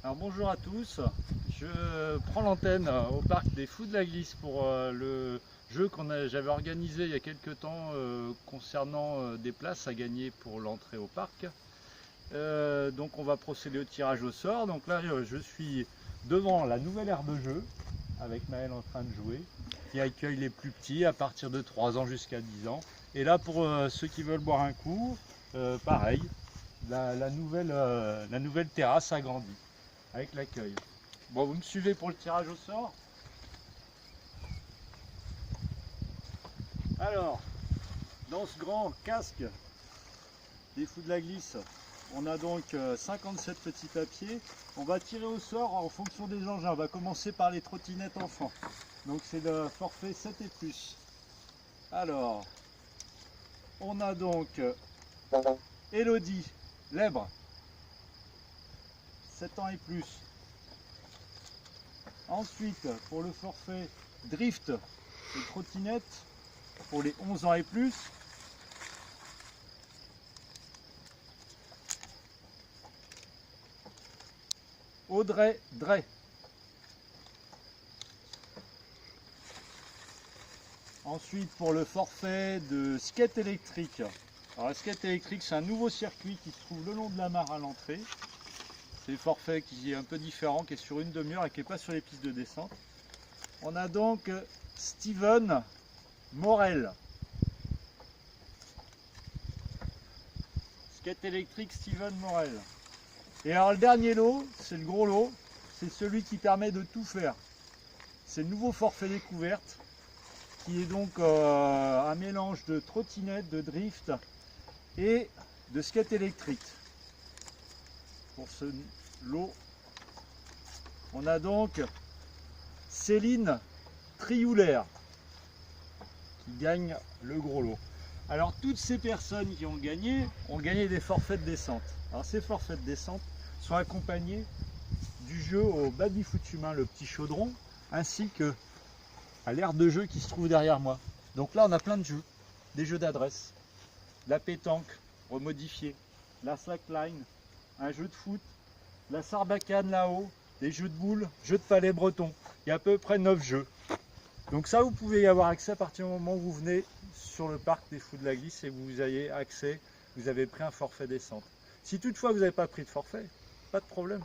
Alors bonjour à tous, je prends l'antenne au parc des Fous de la Glisse pour le jeu j'avais organisé il y a quelques temps concernant des places à gagner pour l'entrée au parc. Donc on va procéder au tirage au sort. Donc là je suis devant la nouvelle aire de jeu avec Maël en train de jouer, qui accueille les plus petits à partir de 3 ans jusqu'à 10 ans. Et là pour ceux qui veulent boire un coup, pareil, la nouvelle terrasse agrandie avec l'accueil. Bon, vous me suivez pour le tirage au sort. Alors, dans ce grand casque des Fous de la Glisse, on a donc 57 petits papiers. On va tirer au sort en fonction des engins. On va commencer par les trottinettes enfants. Donc c'est le forfait 7 et plus. Alors, on a donc Elodie, Lèbre, 7 ans et plus. Ensuite, pour le forfait drift et trottinette, pour les 11 ans et plus, Audrey Drey. Ensuite, pour le forfait de skate électrique. Alors, le skate électrique, c'est un nouveau circuit qui se trouve le long de la mare à l'entrée. C'est le forfait qui est un peu différent, qui est sur une demi-heure et qui n'est pas sur les pistes de descente. On a donc Steven Morel. Skate électrique Steven Morel. Et alors le dernier lot, c'est le gros lot, c'est celui qui permet de tout faire. C'est le nouveau forfait découverte, qui est donc un mélange de trottinette, de drift et de skate électrique. Pour ce lot, on a donc Céline Trioulaire qui gagne le gros lot. Alors toutes ces personnes qui ont gagné des forfaits de descente. Alors ces forfaits de descente sont accompagnés du jeu au baby-foot humain, le petit chaudron, ainsi que à l'aire de jeu qui se trouve derrière moi. Donc là on a plein de jeux, des jeux d'adresse, la pétanque remodifiée, la slackline, un jeu de foot, la sarbacane là-haut, des jeux de boules, jeux de palais breton. Il y a à peu près 9 jeux. Donc ça, vous pouvez y avoir accès à partir du moment où vous venez sur le parc des Fous de la Glisse et vous avez accès, vous avez pris un forfait descente. Si toutefois vous n'avez pas pris de forfait, pas de problème.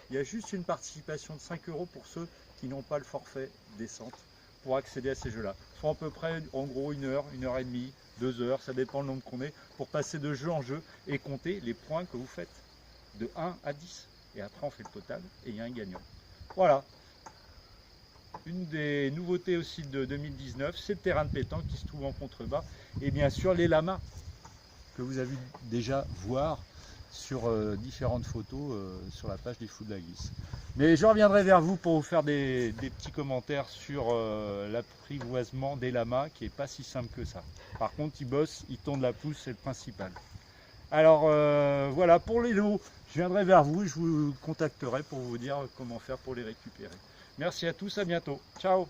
Il y a juste une participation de 5 € pour ceux qui n'ont pas le forfait descente pour accéder à ces jeux-là. Il faut à peu près, en gros, 1 heure, 1 heure et demie, 2 heures, ça dépend le nombre qu'on est, pour passer de jeu en jeu et compter les points que vous faites de 1 à 10. Et après on fait le total et il y a un gagnant. Voilà. Une des nouveautés aussi de 2019, c'est le terrain de pétanque qui se trouve en contrebas. Et bien sûr les lamas que vous avez déjà voir sur différentes photos sur la page des Fous de la Glisse. Mais je reviendrai vers vous pour vous faire des petits commentaires sur l'apprivoisement des lamas qui n'est pas si simple que ça. Par contre ils bossent, ils tournent la pousse, c'est le principal. Alors voilà, pour les lots, je viendrai vers vous et je vous contacterai pour vous dire comment faire pour les récupérer. Merci à tous, à bientôt. Ciao!